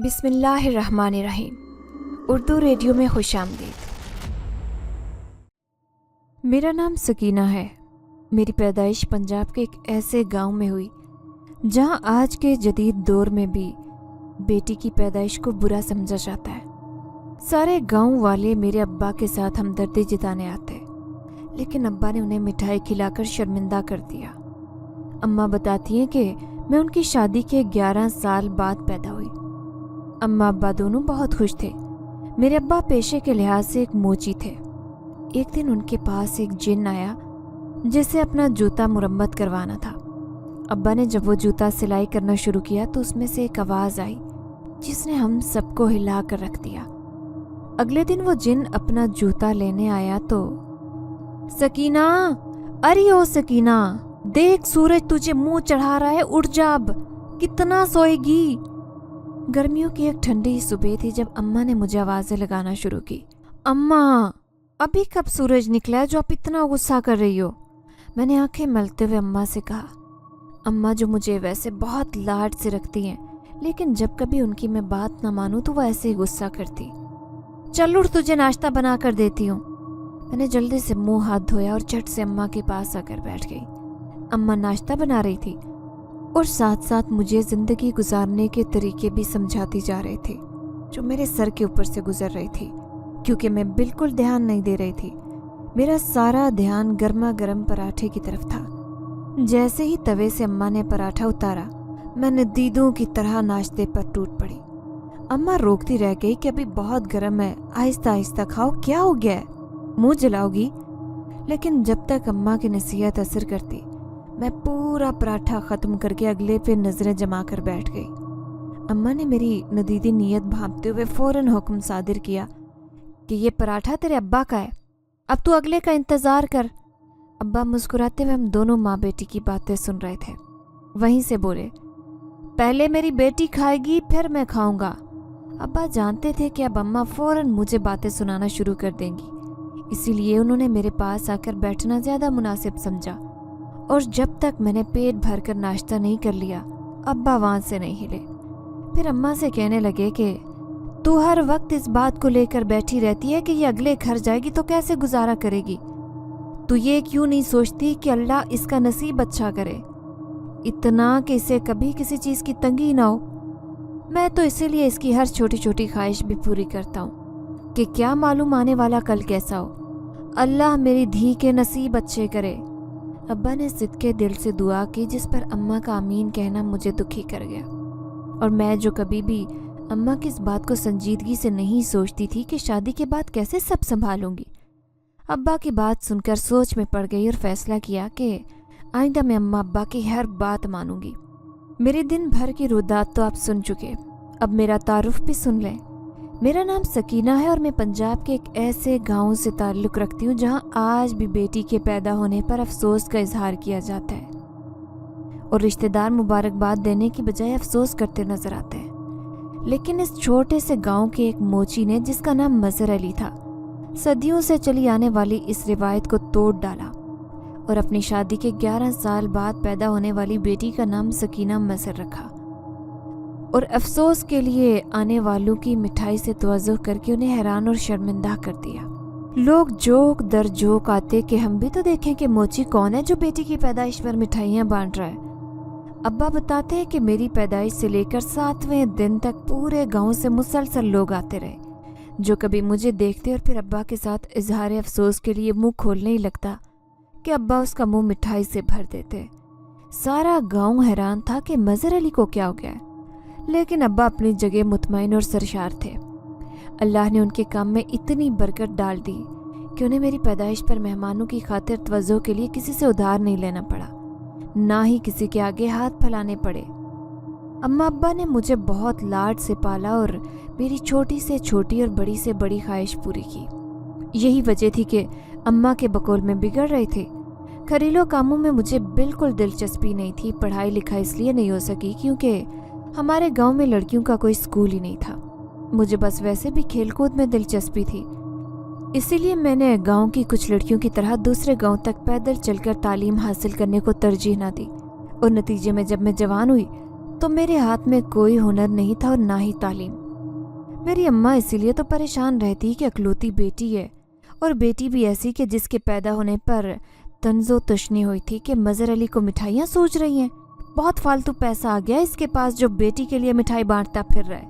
بسم اللہ الرحمن الرحیم۔ اردو ریڈیو میں خوش آمدید۔ میرا نام سکینہ ہے۔ میری پیدائش پنجاب کے ایک ایسے گاؤں میں ہوئی جہاں آج کے جدید دور میں بھی بیٹی کی پیدائش کو برا سمجھا جاتا ہے۔ سارے گاؤں والے میرے ابا کے ساتھ ہمدردی جتانے آتے، لیکن ابا نے انہیں مٹھائی کھلا کر شرمندہ کر دیا۔ اماں بتاتی ہیں کہ میں ان کی شادی کے 11 سال بعد پیدا ہوئی۔ اماں ابا دونوں بہت خوش تھے۔ میرے ابا پیشے کے لحاظ سے ایک موچی تھے۔ ایک دن ان کے پاس ایک جن آیا جسے اپنا جوتا مرمت کروانا تھا۔ ابا نے جب وہ جوتا سلائی کرنا شروع کیا تو اس میں سے ایک آواز آئی جس نے ہم سب کو ہلا کر رکھ دیا۔ اگلے دن وہ جن اپنا جوتا لینے آیا تو سکینہ، ارے او سکینہ، دیکھ سورج تجھے منہ چڑھا رہا ہے، اٹھ جا، اب کتنا سوئے گی۔ گرمیوں کی ایک ٹھنڈی صبح تھی جب اماں نے مجھے آوازیں لگانا شروع کی۔ اماں، ابھی کب سورج نکلا ہے جو آپ اتنا غصہ کر رہی ہو؟ میں نے آنکھیں ملتے ہوئے اماں سے کہا۔ اماں جو مجھے ویسے بہت لاڈ سے رکھتی ہیں، لیکن جب کبھی ان کی میں بات نہ مانوں تو وہ ایسے ہی غصہ کرتی۔ چل اٹھ، تجھے ناشتہ بنا کر دیتی ہوں۔ میں نے جلدی سے منہ ہاتھ دھویا اور جھٹ سے اماں کے پاس آ کر بیٹھ گئی۔ اماں ناشتہ بنا رہی تھی اور ساتھ ساتھ مجھے زندگی گزارنے کے طریقے بھی سمجھاتی جا رہی تھی جو میرے سر کے اوپر سے گزر رہی تھی، کیونکہ میں بالکل دھیان نہیں دے رہی تھی۔ میرا سارا دھیان گرما گرم پراٹھے کی طرف تھا۔ جیسے ہی توے سے اماں نے پراٹھا اتارا، میں نے دیدوں کی طرح ناشتے پر ٹوٹ پڑی۔ اماں روکتی رہ گئی کہ ابھی بہت گرم ہے، آہستہ آہستہ کھاؤ، کیا ہو گیا ہے، منہ جلاؤ گی؟ لیکن جب تک اماں کی نصیحت اثر کرتی، میں پورا پراٹھا ختم کر کے اگلے پہ نظریں جما کر بیٹھ گئی۔ اماں نے میری ندیدی نیت بھانپتے ہوئے فوراً حکم صادر کیا کہ یہ پراٹھا تیرے ابا کا ہے، اب تو اگلے کا انتظار کر۔ ابا مسکراتے ہوئے ہم دونوں ماں بیٹی کی باتیں سن رہے تھے۔ وہیں سے بولے، پہلے میری بیٹی کھائے گی پھر میں کھاؤں گا۔ ابا جانتے تھے کہ اب اماں فوراً مجھے باتیں سنانا شروع کر دیں گی، اسی لیے انہوں نے میرے پاس آ کر بیٹھنا زیادہ مناسب سمجھا، اور جب تک میں نے پیٹ بھر کر ناشتہ نہیں کر لیا ابا وہاں سے نہیں ہلے۔ پھر اماں سے کہنے لگے کہ تو ہر وقت اس بات کو لے کر بیٹھی رہتی ہے کہ یہ اگلے گھر جائے گی تو کیسے گزارا کرے گی؟ تو یہ کیوں نہیں سوچتی کہ اللہ اس کا نصیب اچھا کرے، اتنا کہ اسے کبھی کسی چیز کی تنگی نہ ہو؟ میں تو اسی لیے اس کی ہر چھوٹی چھوٹی خواہش بھی پوری کرتا ہوں کہ کیا معلوم آنے والا کل کیسا ہو۔ اللہ میری دھی کے نصیب اچھے کرے۔ ابا نے ضد کے دل سے دعا کی جس پر اماں کا آمین کہنا مجھے دکھی کر گیا، اور میں جو کبھی بھی اماں کی اس بات کو سنجیدگی سے نہیں سوچتی تھی کہ شادی کے بعد کیسے سب سنبھالوں گی، ابا کی بات سن کر سوچ میں پڑ گئی اور فیصلہ کیا کہ آئندہ میں اماں ابا کی ہر بات مانوں گی۔ میرے دن بھر کی رودات تو آپ سن چکے، اب میرا تعارف بھی سن لیں۔ میرا نام سکینہ ہے اور میں پنجاب کے ایک ایسے گاؤں سے تعلق رکھتی ہوں جہاں آج بھی بیٹی کے پیدا ہونے پر افسوس کا اظہار کیا جاتا ہے، اور رشتہ دار مبارکباد دینے کی بجائے افسوس کرتے نظر آتے ہیں۔ لیکن اس چھوٹے سے گاؤں کے ایک موچی نے، جس کا نام مظہر علی تھا، صدیوں سے چلی آنے والی اس روایت کو توڑ ڈالا اور اپنی شادی کے 11 سال بعد پیدا ہونے والی بیٹی کا نام سکینہ مظہر رکھا، اور افسوس کے لیے آنے والوں کی مٹھائی سے توجہ کر کے انہیں حیران اور شرمندہ کر دیا۔ لوگ جوک در جوک آتے کہ ہم بھی تو دیکھیں کہ موچی کون ہے جو بیٹی کی پیدائش پر مٹھائیاں بانٹ رہا ہے۔ ابا بتاتے ہیں کہ میری پیدائش سے لے کر 7ویں دن تک پورے گاؤں سے مسلسل لوگ آتے رہے جو کبھی مجھے دیکھتے اور پھر ابا کے ساتھ اظہار افسوس کے لیے منہ کھولنے ہی لگتا کہ ابا اس کا منہ مٹھائی سے بھر دیتے۔ سارا گاؤں حیران تھا کہ مظہر علی کو کیا ہو گیا ہے، لیکن ابا اپنی جگہ مطمئن اور سرشار تھے۔ اللہ نے ان کے کام میں اتنی برکت ڈال دی کہ انہیں میری پیدائش پر مہمانوں کی خاطر توجہ کے لیے کسی سے ادھار نہیں لینا پڑا، نہ ہی کسی کے آگے ہاتھ پھیلانے پڑے۔ اماں ابا نے مجھے بہت لاڈ سے پالا اور میری چھوٹی سے چھوٹی اور بڑی سے بڑی خواہش پوری کی۔ یہی وجہ تھی کہ اماں کے بقول میں بگڑ رہی تھی۔ گھریلو کاموں میں مجھے بالکل دلچسپی نہیں تھی۔ پڑھائی لکھائی اس لیے نہیں ہو سکی کیونکہ ہمارے گاؤں میں لڑکیوں کا کوئی اسکول ہی نہیں تھا۔ مجھے بس ویسے بھی کھیل کود میں دلچسپی تھی، اسی لیے میں نے گاؤں کی کچھ لڑکیوں کی طرح دوسرے گاؤں تک پیدل چل کر تعلیم حاصل کرنے کو ترجیح نہ دی، اور نتیجے میں جب میں جوان ہوئی तो मेरे हाथ में कोई हुनर नहीं था और ना ही तालीम। मेरी अम्मा इसीलिए तो परेशान रहती कि अकलौती बेटी है, और बेटी भी ऐसी कि जिसके पैदा होने पर तंजो तशनी हुई थी कि मज़हर अली को मिठाइयाँ सूझ रही हैं, बहुत फालतू पैसा आ गया इसके पास जो बेटी के लिए मिठाई बांटता फिर रहा है।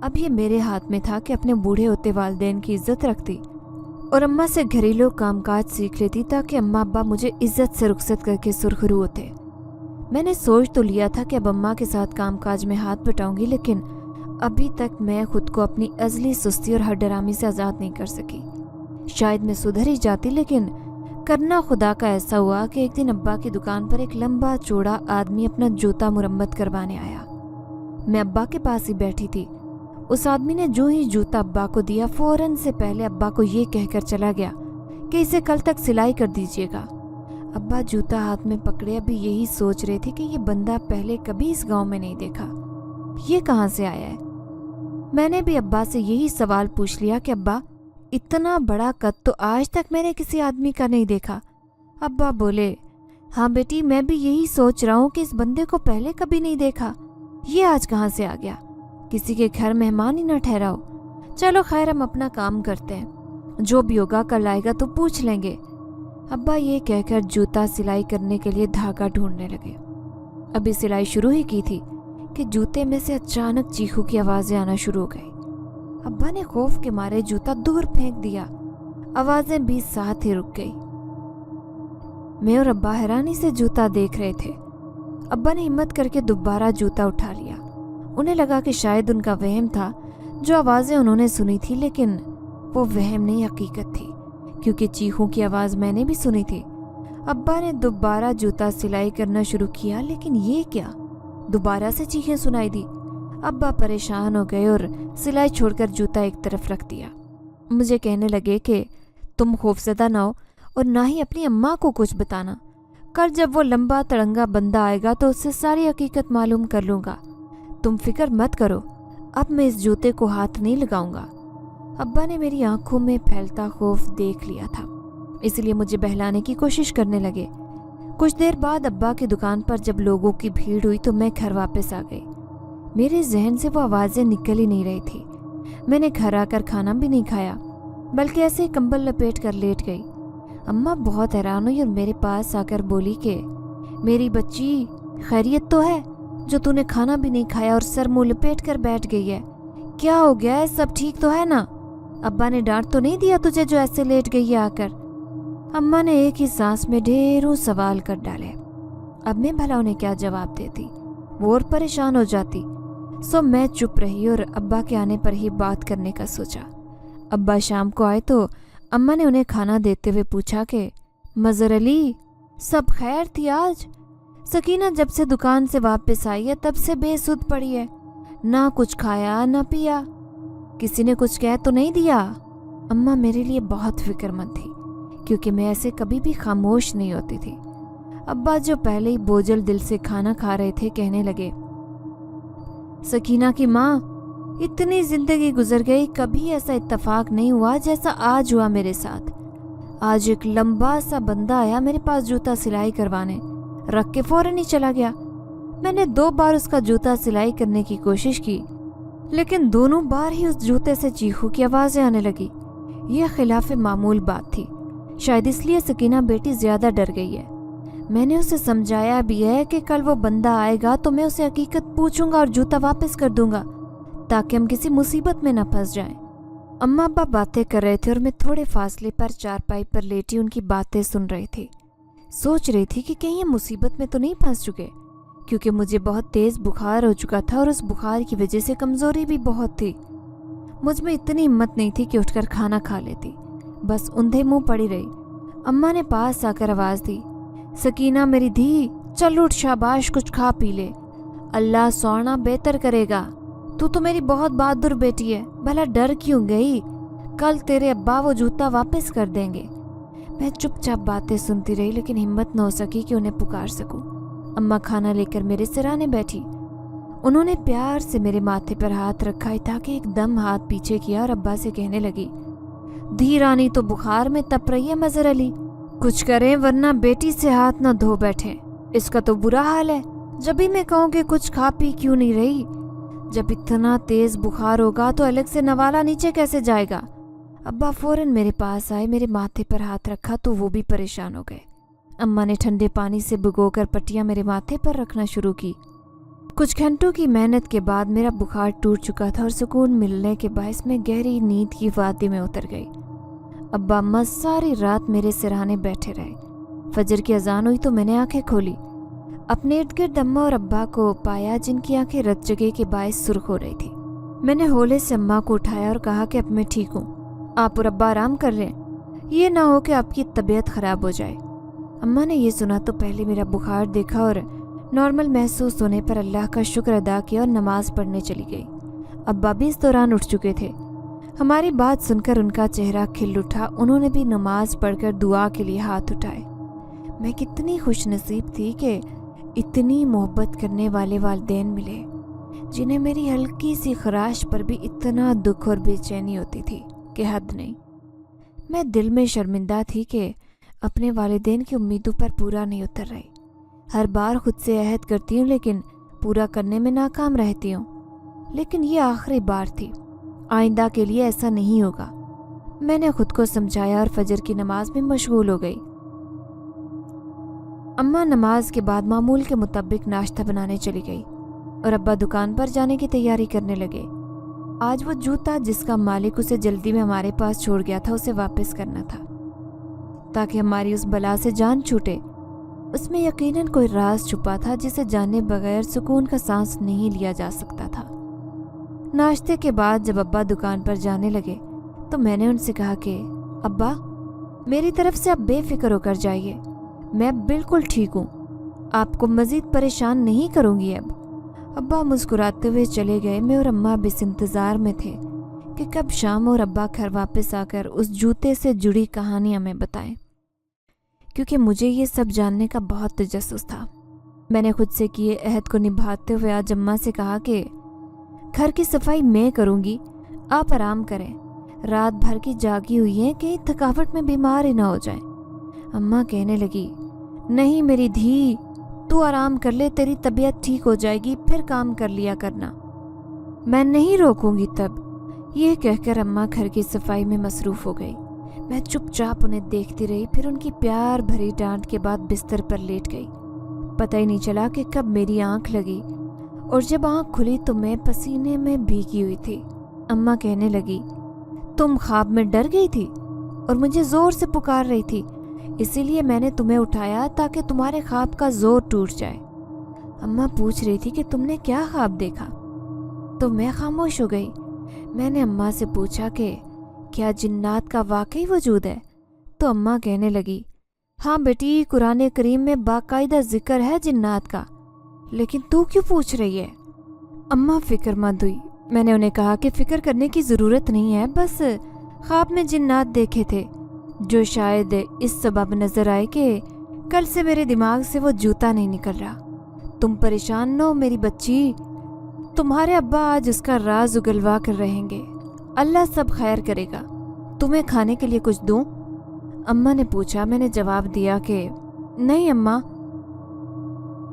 अब ये मेरे हाथ में था कि अपने बूढ़े होते वालिदैन की इज्जत रखती और अम्मा से घरेलू कामकाज सीख लेती ताकि अम्मा अब्बा मुझे इज्जत से रुखसत करके सुरखरू होते। मैंने सोच तो लिया था कि अब अम्मा के साथ कामकाज में हाथ बटाऊंगी, लेकिन अभी तक मैं खुद को अपनी अजली सुस्ती और हरडरामी से आज़ाद नहीं कर सकी। शायद मैं सुधर ही जाती, लेकिन करना खुदा का ऐसा हुआ कि एक दिन अब्बा की दुकान पर एक लंबा चौड़ा आदमी अपना जूता मुरम्मत करवाने आया। मैं अब्बा के पास ही बैठी थी। उस आदमी ने जो ही जूता अब्बा को दिया, फौरन से पहले अब्बा को ये कहकर चला गया कि इसे कल तक सिलाई कर दीजिएगा। अब्बा जूता हाथ में पकड़े अभी यही सोच रहे थे कि ये बंदा पहले कभी इस गांव में नहीं देखा, ये कहाँ से आया है। मैंने भी अब्बा से यही सवाल पूछ लिया कि अब्बा, इतना बड़ा कद तो आज तक मैंने किसी आदमी का नहीं देखा। अब्बा बोले, हाँ बेटी, मैं भी यही सोच रहा हूँ कि इस बंदे को पहले कभी नहीं देखा, ये आज कहाँ से आ गया, किसी के घर मेहमान ही ना ठहराओ। चलो खैर, हम अपना काम करते हैं, जो भी होगा कल आएगा तो पूछ लेंगे। अब्बा ये कहकर जूता सिलाई करने के लिए धागा ढूंढने लगे। अभी सिलाई शुरू ही की थी कि जूते में से अचानक चीखों की आवाज़ें आना शुरू हो गई। अब्बा ने खौफ के मारे जूता दूर फेंक दिया। आवाज़ें भी साथ ही रुक गई। मैं और अब्बा हैरानी से जूता देख रहे थे। अब्बा ने हिम्मत करके दोबारा जूता उठा लिया। उन्हें लगा कि शायद उनका वहम था जो आवाज़ें उन्होंने सुनी थी, लेकिन वो वहम नहीं हकीकत थी, क्योंकि चीखों की आवाज़ मैंने भी सुनी थी। अब्बा ने दोबारा जूता सिलाई करना शुरू किया, लेकिन ये क्या, दोबारा से चीखें सुनाई दी। अब्बा परेशान हो गए और सिलाई छोड़कर जूता एक तरफ रख दिया। मुझे कहने लगे कि तुम खौफजदा ना हो और ना ही अपनी अम्मा को कुछ बताना। कल जब वो लंबा तड़ंगा बंदा आएगा तो उससे सारी हकीकत मालूम कर लूँगा। तुम फिक्र मत करो, अब मैं इस जूते को हाथ नहीं लगाऊंगा। अब्बा ने मेरी आंखों में फैलता खौफ देख लिया था, इसलिए मुझे बहलाने की कोशिश करने लगे। कुछ देर बाद अब्बा की दुकान पर जब लोगों की भीड़ हुई तो मैं घर वापस आ गई। मेरे जहन से वो आवाज़ें निकल ही नहीं रही थी। मैंने घर आकर खाना भी नहीं खाया, बल्कि ऐसे ही कंबल लपेट कर लेट गई। अम्मा बहुत हैरान हुई और मेरे पास आकर बोली कि मेरी बच्ची, खैरियत तो है जो तूने खाना भी नहीं खाया और सर मुंह लपेट कर बैठ गई है? क्या हो गया है, सब ठीक तो है ना? अब्बा ने डांट तो नहीं दिया तुझे जो ऐसे लेट गई है आकर? अम्मा ने एक ही सांस में ढेरों सवाल कर डाले। अब मैं भला उन्हें क्या जवाब देती, वो और परेशान हो जाती। सो मैं चुप रही और अब्बा के आने पर ही बात करने का सोचा। अब्बा शाम को आए तो अम्मा ने उन्हें खाना देते हुए पूछा कि मज़हर अली, सब खैर थी आज? सकीना जब से दुकान से वापस आई है तब से बेसुध पड़ी है, ना कुछ खाया ना पिया। किसी ने कुछ कह तो नहीं दिया? अम्मा मेरे लिए बहुत फिक्रमंद थी, क्योंकि मैं ऐसे कभी भी खामोश नहीं होती थी। अब्बा जो पहले ही बोझल दिल से खाना खा रहे थे कहने लगे, सकीना की माँ, इतनी जिंदगी गुजर गई, कभी ऐसा इत्तेफाक नहीं हुआ जैसा आज हुआ मेरे साथ। आज एक लंबा सा बंदा आया मेरे पास जूता सिलाई करवाने, रख के फौरन ही चला गया। मैंने 2 बार उसका जूता सिलाई करने की कोशिश की, लेकिन दोनों बार ही उस जूते से चीखों की आवाज़ें आने लगी। यह खिलाफ मामूल बात थी, शायद इसलिए सकीना बेटी ज़्यादा डर गई है। मैंने उसे समझाया भी है कि कल वो बंदा आएगा तो मैं उसे हकीकत पूछूंगा और जूता वापस कर दूंगा, ताकि हम किसी मुसीबत में न फंस जाएं। अम्मा अब्बा बातें कर रहे थे और मैं थोड़े फासले पर चारपाई पर लेटी उनकी बातें सुन रही थी। सोच रही थी कि कहीं ये मुसीबत में तो नहीं फंस चुके, क्योंकि मुझे बहुत तेज़ बुखार हो चुका था और उस बुखार की वजह से कमज़ोरी भी बहुत थी। मुझ में इतनी हिम्मत नहीं थी कि उठकर खाना खा लेती, बस ऊंधे मुंह पड़ी रही। अम्मा ने पास आकर आवाज़ दी, सकीना मेरी धी, चल उठ, शाबाश, कुछ खा पी ले, अल्लाह सोना बेहतर करेगा। तू तो मेरी बहुत बहादुर बेटी है, भला डर क्यों गई? कल तेरे अब्बा वो जूता वापस कर देंगे। मैं चुपचाप बातें सुनती रही, लेकिन हिम्मत न हो सकी कि उन्हें पुकार सकूं। अम्मा खाना लेकर मेरे सिरहाने बैठी। उन्होंने प्यार से मेरे माथे पर हाथ रखा ताकि एकदम हाथ पीछे किया और अब्बा से कहने लगी, धी रानी तो बुखार में तप रही है मज़हर अली, कुछ करें वरना बेटी से हाथ न धो बैठे। इसका तो बुरा हाल है, जब भी मैं कहूँ कि कुछ खा पी क्यों नहीं रही? जब इतना तेज बुखार होगा तो अलग से नवाला नीचे कैसे जाएगा? अब्बा फौरन मेरे पास आए, मेरे माथे पर हाथ रखा तो वो भी परेशान हो गए। अम्मा ने ठंडे पानी से भिगोकर पट्टियां मेरे माथे पर रखना शुरू की। कुछ घंटों की मेहनत के बाद मेरा बुखार टूट चुका था और सुकून मिलने के बायस मैं गहरी नींद की वादी में उतर गई। अब्बा अम्मा सारी रात मेरे सिरहाने बैठे रहे। फजर की अजान हुई तो मैंने आंखें खोली। अपने इर्द गिर्द अम्मा और अब्बा को पाया जिनकी आंखें रत जगह के बायस सुर्ख हो रही थी। मैंने होले से अम्मा को उठाया और कहा कि अब मैं ठीक हूँ, आप और अब्बा आराम कर रहे हैं, ये ना हो कि आपकी तबीयत खराब हो जाए। अम्मा ने ये सुना तो पहले मेरा बुखार देखा और नॉर्मल महसूस होने पर अल्लाह का शुक्र अदा किया और नमाज पढ़ने चली गई। अब्बा भी इस दौरान उठ चुके थे। हमारी बात सुनकर उनका चेहरा खिल उठा। उन्होंने भी नमाज पढ़कर दुआ के लिए हाथ उठाए। मैं कितनी खुशनसीब थी कि इतनी मोहब्बत करने वाले वालिदैन मिले जिन्हें मेरी हल्की सी खराश पर भी इतना दुख और बेचैनी होती थी कि हद नहीं। मैं दिल में शर्मिंदा थी कि अपने वालिदैन की उम्मीदों पर पूरा नहीं उतर रही। हर बार खुद से अहद करती हूँ लेकिन पूरा करने में नाकाम रहती हूँ। लेकिन ये आखिरी बार थी, आइंदा के लिए ऐसा नहीं होगा। मैंने खुद को समझाया और फजर की नमाज में मशगूल हो गई। अम्मा नमाज के बाद मामूल के मुताबिक नाश्ता बनाने चली गई और अब्बा दुकान पर जाने की तैयारी करने लगे। आज वो जूता जिसका मालिक उसे जल्दी में हमारे पास छोड़ गया था उसे वापस करना था ताकि हमारी उस बला से जान छूटे। उसमें यकीनन कोई राज छुपा था जिसे जाने बगैर सुकून का सांस नहीं लिया जा सकता था। नाश्ते के बाद जब अब्बा दुकान पर जाने लगे तो मैंने उनसे कहा कि अब्बा, मेरी तरफ से आप बेफिक्र होकर जाइए, मैं बिल्कुल ठीक हूँ, आपको मज़ीद परेशान नहीं करूँगी अब। अब्बा मुस्कुराते हुए चले गए। मैं और अम्मा भी इस इंतज़ार में थे कि कब शाम और अब्बा घर वापस आकर उस जूते से जुड़ी कहानी हमें बताएं, क्योंकि मुझे ये सब जानने का बहुत तजस्सुस था। मैंने खुद से किए अहद को निभाते हुए आज अम्मा से कहा कि घर की सफाई मैं करूँगी, आप आराम करें, रात भर की जागी हुई हैं कि थकावट में बीमार ही ना हो जाएं। अम्मा कहने लगी, नहीं मेरी धी, तू आराम कर ले, तेरी तबीयत ठीक हो जाएगी, फिर काम कर लिया करना, मैं नहीं रोकूंगी तब। ये कहकर अम्मा घर की सफाई में मसरूफ़ हो गई। मैं चुपचाप उन्हें देखती रही। फिर उनकी प्यार भरी डांट के बाद बिस्तर पर लेट गई। पता ही नहीं चला कि कब मेरी आंख लगी और जब आंख खुली तो मैं पसीने में भीगी हुई थी। अम्मा कहने लगी, तुम ख्वाब में डर गई थी और मुझे ज़ोर से पुकार रही थी, इसीलिए मैंने तुम्हें उठाया ताकि तुम्हारे ख्वाब का जोर टूट जाए। अम्मा पूछ रही थी कि तुमने क्या ख्वाब देखा, तो मैं खामोश हो गई। मैंने अम्मा से पूछा कि क्या जिन्नात का वाकई वजूद है? तो अम्मा कहने लगी, हाँ बेटी, कुरान करीम में बाकायदा जिक्र है जिन्नात का, लेकिन तू क्यों पूछ रही है? अम्मा फिक्रमंद हुई। मैंने उन्हें कहा कि फिक्र करने की ज़रूरत नहीं है, बस ख्वाब में जिन्नात देखे थे जो शायद इस सबब नज़र आए कि कल से मेरे दिमाग से वो जूता नहीं निकल रहा। तुम परेशान न हो मेरी बच्ची, तुम्हारे अब्बा आज उसका राज उगलवा कर रहेंगे, अल्लाह सब खैर करेगा। तुम्हें खाने के लिए कुछ दूं? अम्मा ने पूछा। मैंने जवाब दिया कि नहीं अम्मा,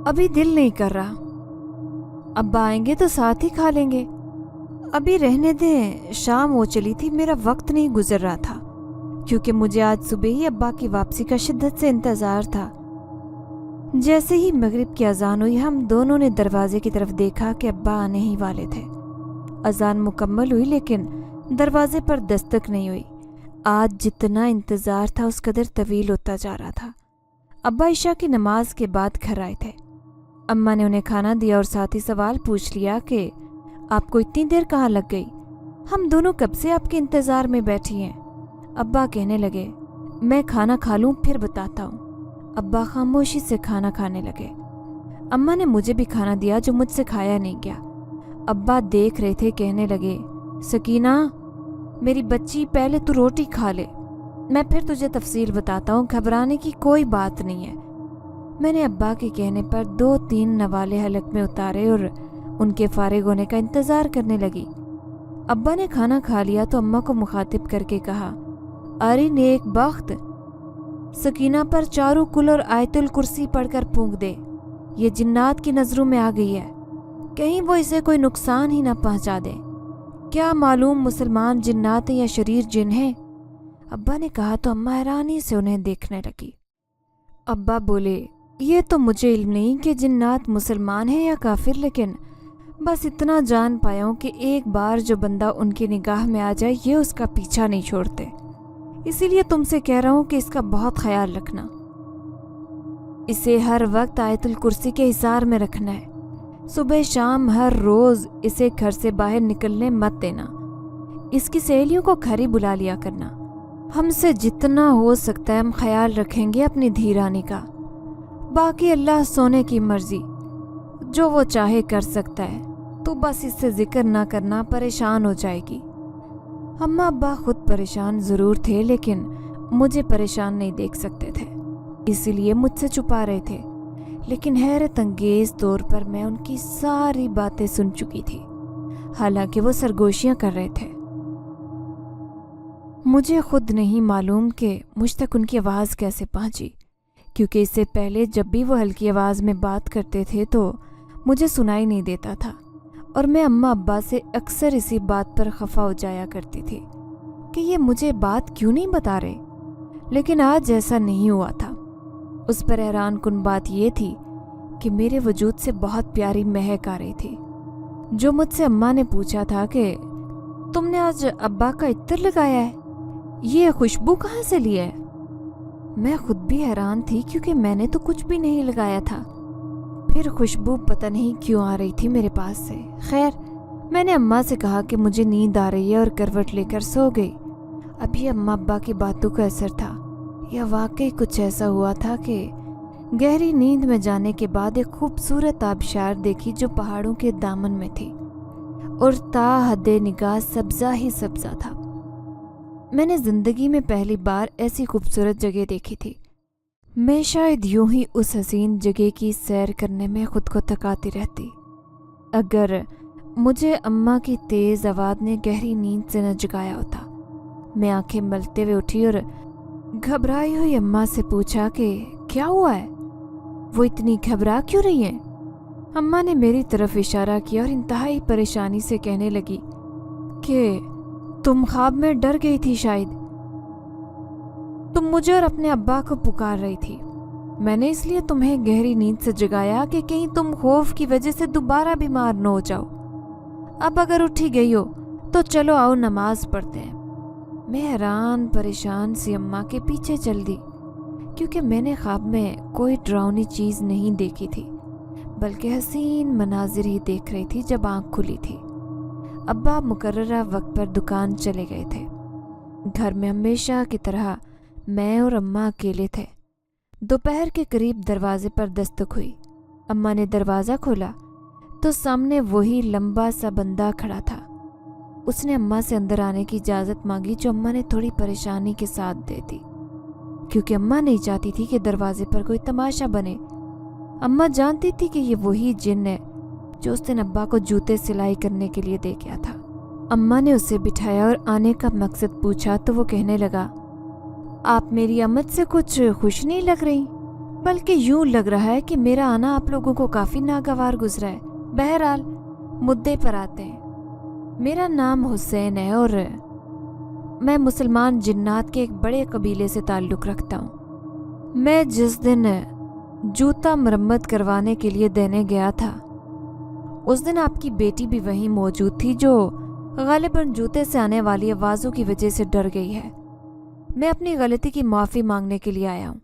अभी दिल नहीं कर रहा, अब्बा आएंगे तो साथ ही खा लेंगे, अभी रहने दे, शाम हो चली थी, मेरा वक्त नहीं गुजर रहा था, क्योंकि मुझे आज सुबह ही अब्बा की वापसी का शिद्दत से इंतज़ार था। जैसे ही मगरिब की अजान हुई हम दोनों ने दरवाजे की तरफ देखा कि अब्बा आने ही वाले थे। अजान मुकम्मल हुई लेकिन दरवाजे पर दस्तक नहीं हुई। आज जितना इंतज़ार था उस कदर तवील होता जा रहा था। अब्बा इशा की नमाज के बाद घर आए थे। अम्मा ने उन्हें खाना दिया और साथ ही सवाल पूछ लिया कि आपको इतनी देर कहाँ लग गई? हम दोनों कब से आपके इंतज़ार में बैठी हैं। अब्बा कहने लगे, मैं खाना खा लूँ फिर बताता हूँ। अब्बा खामोशी से खाना खाने लगे। अम्मा ने मुझे भी खाना दिया जो मुझसे खाया नहीं गया। अब्बा देख रहे थे, कहने लगे, सकीना मेरी बच्ची, पहले तू रोटी खा ले, मैं फिर तुझे तफसील बताता हूँ, घबराने की कोई बात नहीं है। मैंने अब्बा के कहने पर 2-3 नवाले हलक में उतारे और उनके फारिग होने का इंतज़ार करने लगी। अब्बा ने खाना खा लिया तो अम्मा को मुखातिब करके कहा, अरे नेक बख्त, सकीना पर चारों कुल और आयतुल कुर्सी पढ़कर फूंक दे, یہ جنات کی نظروں میں آ گئی ہے، کہیں وہ اسے کوئی نقصان ہی نہ پہنچا دے۔ کیا معلوم مسلمان جنات ہیں یا شریر جن ہیں؟ ابا نے کہا تو اماں حیرانی سے انہیں دیکھنے لگی۔ ابا بولے، یہ تو مجھے علم نہیں کہ جنات مسلمان ہیں یا کافر، لیکن بس اتنا جان پایا ہوں کہ ایک بار جو بندہ ان کی نگاہ میں آ جائے یہ اس کا پیچھا نہیں چھوڑتے، اسی لیے تم سے کہہ رہا ہوں کہ اس کا بہت خیال رکھنا، اسے ہر وقت آیت الکرسی کے حصار میں رکھنا ہے، صبح شام ہر روز اسے گھر سے باہر نکلنے مت دینا، اس کی سہیلیوں کو گھر ہی بلا لیا کرنا، ہم سے جتنا ہو سکتا ہے ہم خیال رکھیں گے اپنی دھیرانی کا، باقی اللہ سونے کی مرضی، جو وہ چاہے کر سکتا ہے، تو بس اس سے ذکر نہ کرنا، پریشان ہو جائے گی۔ اماں ابا خود پریشان ضرور تھے لیکن مجھے پریشان نہیں دیکھ سکتے تھے، اسی لیے مجھ سے چھپا رہے تھے، لیکن حیرت انگیز طور پر میں ان کی ساری باتیں سن چکی تھی، حالانکہ وہ سرگوشیاں کر رہے تھے۔ مجھے خود نہیں معلوم کہ مجھ تک ان کی آواز کیسے پہنچی، کیونکہ اس سے پہلے جب بھی وہ ہلکی آواز میں بات کرتے تھے تو مجھے سنائی نہیں دیتا تھا، اور میں اماں ابا سے اکثر اسی بات پر خفا ہو جایا کرتی تھی کہ یہ مجھے بات کیوں نہیں بتا رہے، لیکن آج ایسا نہیں ہوا تھا۔ اس پر حیران کن بات یہ تھی کہ میرے وجود سے بہت پیاری مہک آ رہی تھی، جو مجھ سے اماں نے پوچھا تھا کہ تم نے آج ابا کا عطر لگایا ہے، یہ خوشبو کہاں سے لی ہے؟ میں خود بھی حیران تھی کیونکہ میں نے تو کچھ بھی نہیں لگایا تھا، پھر خوشبو پتہ نہیں کیوں آ رہی تھی میرے پاس سے۔ خیر، میں نے اماں سے کہا کہ مجھے نیند آ رہی ہے اور کروٹ لے کر سو گئی۔ اب یہ اماں ابا کی باتوں کا اثر تھا یا واقعی کچھ ایسا ہوا تھا کہ گہری نیند میں جانے کے بعد ایک خوبصورت آبشار دیکھی جو پہاڑوں کے دامن میں تھی اور تا حد نگاہ سبزہ ہی سبزہ تھا۔ میں نے زندگی میں پہلی بار ایسی خوبصورت جگہ دیکھی تھی۔ میں شاید یوں ہی اس حسین جگہ کی سیر کرنے میں خود کو تھکاتی رہتی اگر مجھے اماں کی تیز آواز نے گہری نیند سے نہ جگایا ہوتا۔ میں آنکھیں ملتے ہوئے اٹھی اور گھبرائی ہوئی اماں سے پوچھا کہ کیا ہوا ہے، وہ اتنی گھبرا کیوں رہی ہیں؟ اماں نے میری طرف اشارہ کیا اور انتہائی پریشانی سے کہنے لگی کہ تم خواب میں ڈر گئی تھی، شاید تم مجھے اور اپنے ابا کو پکار رہی تھی، میں نے اس لیے تمہیں گہری نیند سے جگایا کہ کہیں تم خوف کی وجہ سے دوبارہ بیمار نہ ہو جاؤ۔ اب اگر اٹھی گئی ہو تو چلو آؤ نماز پڑھتے ہیں۔ میں حیران پریشان سی اماں کے پیچھے چل دی کیونکہ میں نے خواب میں کوئی ڈراؤنی چیز نہیں دیکھی تھی بلکہ حسین مناظر ہی دیکھ رہی تھی جب آنکھ کھلی تھی۔ ابا مقررہ وقت پر دکان چلے گئے تھے۔ گھر میں ہمیشہ کی طرح میں اور اماں اکیلے تھے۔ دوپہر کے قریب دروازے پر دستک ہوئی۔ اماں نے دروازہ کھولا تو سامنے وہی لمبا سا بندہ کھڑا تھا۔ اس نے اماں سے اندر آنے کی اجازت مانگی جو اماں نے تھوڑی پریشانی کے ساتھ دے دی کیونکہ اماں نہیں چاہتی تھی کہ دروازے پر کوئی تماشا بنے۔ اماں جانتی تھی کہ یہ وہی جن ہے جو اس دن ابا کو جوتے سلائی کرنے کے لیے دے گیا تھا۔ اماں نے اسے بٹھایا اور آنے کا مقصد پوچھا تو وہ کہنے لگا، آپ میری آمد سے کچھ خوش نہیں لگ رہی، بلکہ یوں لگ رہا ہے کہ میرا آنا آپ لوگوں کو کافی ناگوار گزرا ہے۔ بہرحال مدعے پر آتے ہیں۔ میرا نام حسین ہے اور میں مسلمان جنات کے ایک بڑے قبیلے سے تعلق رکھتا ہوں۔ میں جس دن جوتا مرمت کروانے کے لیے دینے گیا تھا اس دن آپ کی بیٹی بھی وہیں موجود تھی جو غالباً جوتے سے آنے والی آوازوں کی وجہ سے ڈر گئی ہے۔ میں اپنی غلطی کی معافی مانگنے کے لیے آیا ہوں